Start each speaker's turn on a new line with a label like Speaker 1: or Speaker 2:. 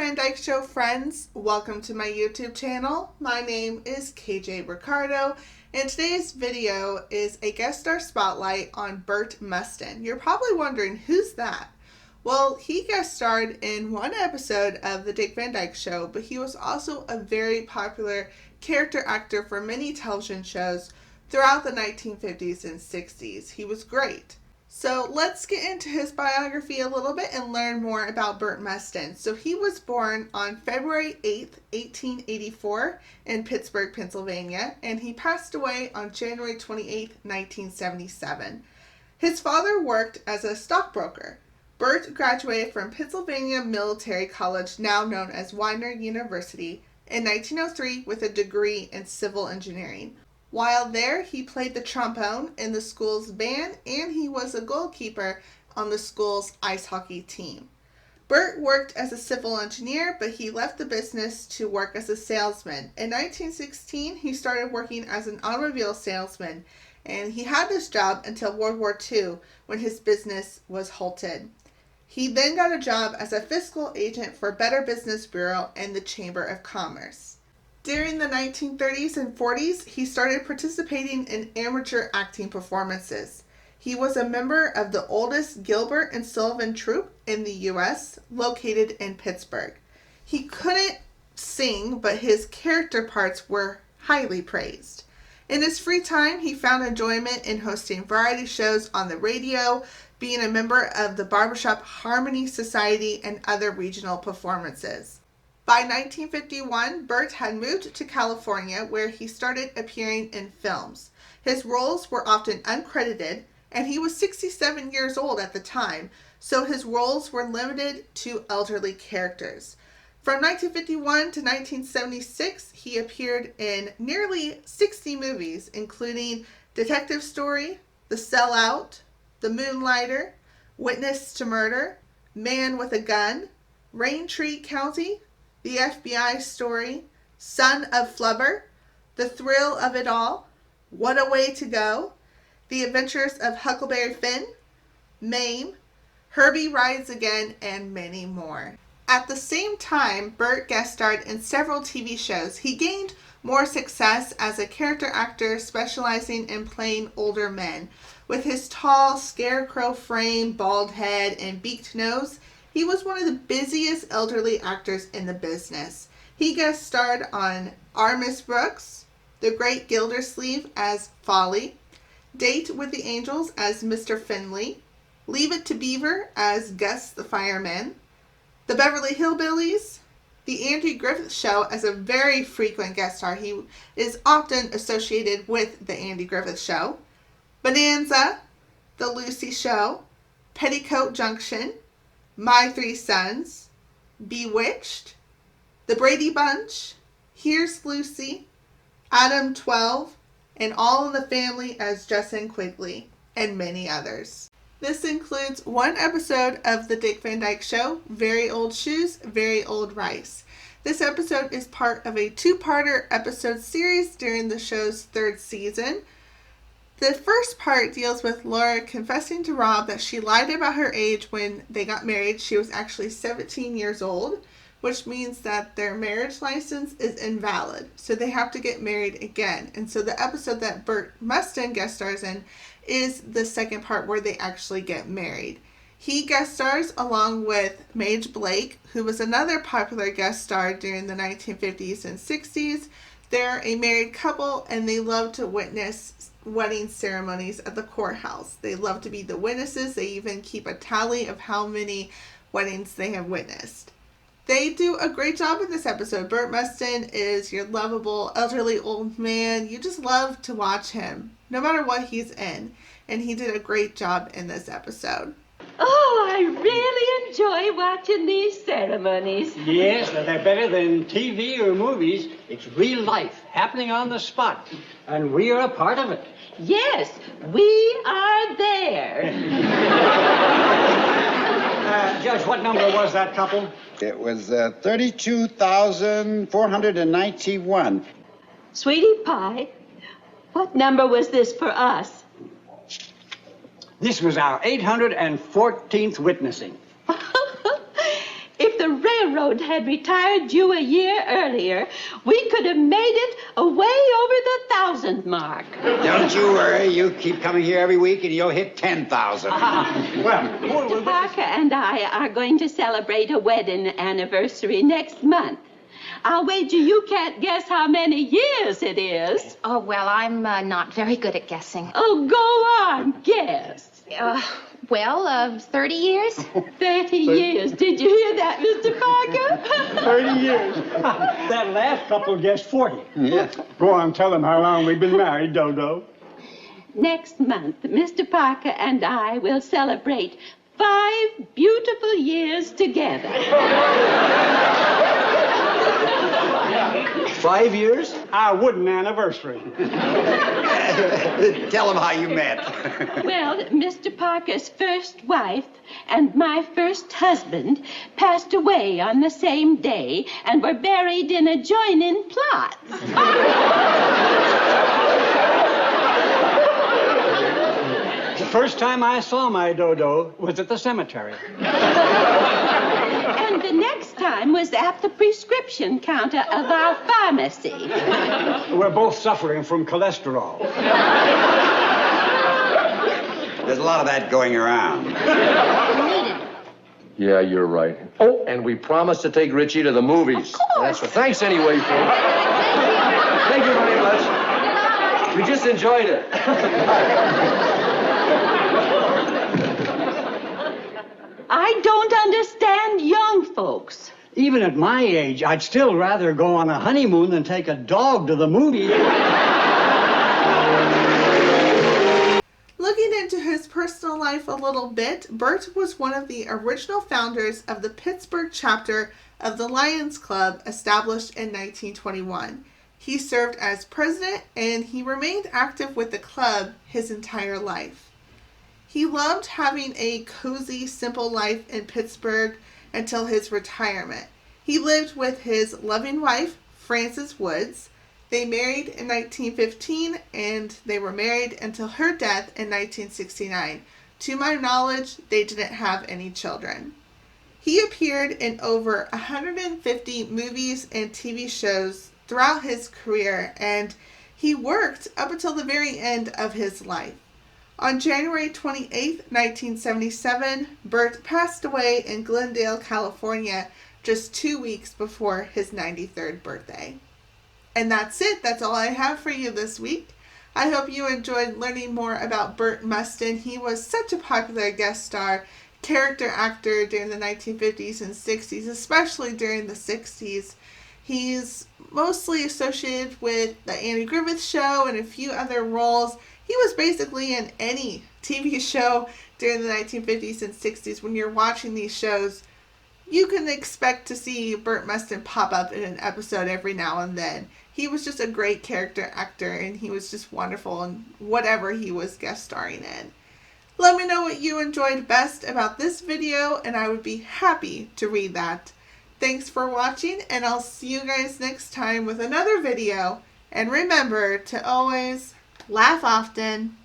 Speaker 1: Van Dyke Show friends, welcome to my YouTube channel. My name is KJ Ricardo, and today's video is a guest star spotlight on Burt Mustin. You're probably wondering, who's that? Well, he guest starred in one episode of The Dick Van Dyke Show, but he was also a very popular character actor for many television shows throughout the 1950s and 60s. He was great. So let's get into his biography a little bit and learn more about Burt Mustin. So he was born on February 8th, 1884 in Pittsburgh, Pennsylvania, and he passed away on January 28th, 1977. His father worked as a stockbroker. Burt graduated from Pennsylvania Military College, now known as Widener University, in 1903 with a degree in civil engineering. While there, he played the trombone in the school's band, and he was a goalkeeper on the school's ice hockey team. Burt worked as a civil engineer, but he left the business to work as a salesman. In 1916, he started working as an automobile salesman, and he had this job until World War II, when his business was halted. He then got a job as a fiscal agent for Better Business Bureau and the Chamber of Commerce. During the 1930s and 40s, he started participating in amateur acting performances. He was a member of the oldest Gilbert and Sullivan troupe in the U.S., located in Pittsburgh. He couldn't sing, but his character parts were highly praised. In his free time, he found enjoyment in hosting variety shows on the radio, being a member of the Barbershop Harmony Society, and other regional performances. By 1951, Burt had moved to California, where he started appearing in films. His roles were often uncredited, and he was 67 years old at the time, so his roles were limited to elderly characters. From 1951 to 1976, he appeared in nearly 60 movies, including Detective Story, The Sellout, The Moonlighter, Witness to Murder, Man with a Gun, Raintree County, The FBI Story, Son of Flubber, The Thrill of It All, What a Way to Go, The Adventures of Huckleberry Finn, Mame, Herbie Rides Again, and many more. At the same time, Burt guest starred in several TV shows. He gained more success as a character actor specializing in playing older men. With his tall, scarecrow frame, bald head, and beaked nose, he was one of the busiest elderly actors in the business. He guest starred on Our Miss Brooks, The Great Gildersleeve as Folly, Date with the Angels as Mr. Finley, Leave It to Beaver as Gus the Fireman, The Beverly Hillbillies, The Andy Griffith Show as a very frequent guest star. He is often associated with The Andy Griffith Show, Bonanza, The Lucy Show, Petticoat Junction, My Three Sons, Bewitched, The Brady Bunch, Here's Lucy, Adam 12, and All in the Family as Justin Quigley, and many others. This includes one episode of The Dick Van Dyke Show, Very Old Shoes, Very Old Rice. This episode is part of a two-parter episode series during the show's third season. The first part deals with Laura confessing to Rob that she lied about her age when they got married. She was actually 17 years old, which means that their marriage license is invalid. So they have to get married again. And so the episode that Burt Mustin guest stars in is the second part where they actually get married. He guest stars along with Mage Blake, who was another popular guest star during the 1950s and 60s. They're a married couple, and they love to witness wedding ceremonies at the courthouse. They love to be the witnesses. They even keep a tally of how many weddings they have witnessed. They do a great job in this episode. Burt Mustin is your lovable elderly old man. You just love to watch him, no matter what he's in. And he did a great job in this episode.
Speaker 2: Oh, I really enjoy watching these ceremonies.
Speaker 3: Yes, they're better than TV or movies. It's real life, happening on the spot. And we are a part of it.
Speaker 2: Yes, we are there.
Speaker 3: Judge, what number was that couple?
Speaker 4: It was 32,491.
Speaker 2: Sweetie Pie, what number was this for us?
Speaker 3: This was our 814th witnessing.
Speaker 2: If the railroad had retired you a year earlier, we could have made it way over the 1,000 mark.
Speaker 4: Don't you worry. You keep coming here every week and you'll hit 10,000.
Speaker 2: Mr. Parker and I are going to celebrate a wedding anniversary next month. I'll wager you can't guess how many years it is.
Speaker 5: Oh, well, I'm not very good at guessing.
Speaker 2: Oh, go on, guess.
Speaker 5: 30 years?
Speaker 2: 30 years. Did you hear that, Mr. Parker?
Speaker 3: 30 years. That last couple guessed 40.
Speaker 4: Yeah.
Speaker 3: Go on, tell them how long we've been married, Dodo.
Speaker 2: Next month, Mr. Parker and I will celebrate 5 beautiful years together.
Speaker 6: 5 years?
Speaker 3: Our wooden anniversary.
Speaker 4: Tell them how you met.
Speaker 2: Well, Mr. Parker's first wife and my first husband passed away on the same day and were buried in adjoining plots.
Speaker 3: The first time I saw my Dodo was at the cemetery.
Speaker 2: And the next time was at the prescription counter of our pharmacy.
Speaker 3: We're both suffering from cholesterol.
Speaker 4: There's a lot of that going around.
Speaker 6: Yeah, you're right. Oh, and we promised to take Richie to the movies. That's what. Thanks anyway, folks. Thank you very much. We just enjoyed it.
Speaker 2: I don't understand young folks.
Speaker 3: Even at my age, I'd still rather go on a honeymoon than take a dog to the movies.
Speaker 1: Looking into his personal life a little bit, Burt was one of the original founders of the Pittsburgh chapter of the Lions Club, established in 1921. He served as president, and he remained active with the club his entire life. He loved having a cozy, simple life in Pittsburgh until his retirement. He lived with his loving wife, Frances Woods. They married in 1915, and they were married until her death in 1969. To my knowledge, they didn't have any children. He appeared in over 150 movies and TV shows throughout his career, and he worked up until the very end of his life. On January 28, 1977, Burt passed away in Glendale, California, just 2 weeks before his 93rd birthday. And that's it. That's all I have for you this week. I hope you enjoyed learning more about Burt Mustin. He was such a popular guest star, character actor during the 1950s and 60s, especially during the 60s. He's mostly associated with the Andy Griffith Show and a few other roles. He was basically in any TV show during the 1950s and 60s. When you're watching these shows, you can expect to see Burt Mustin pop up in an episode every now and then. He was just a great character actor, and he was just wonderful in whatever he was guest starring in. Let me know what you enjoyed best about this video, and I would be happy to read that. Thanks for watching, and I'll see you guys next time with another video. And remember to always laugh often.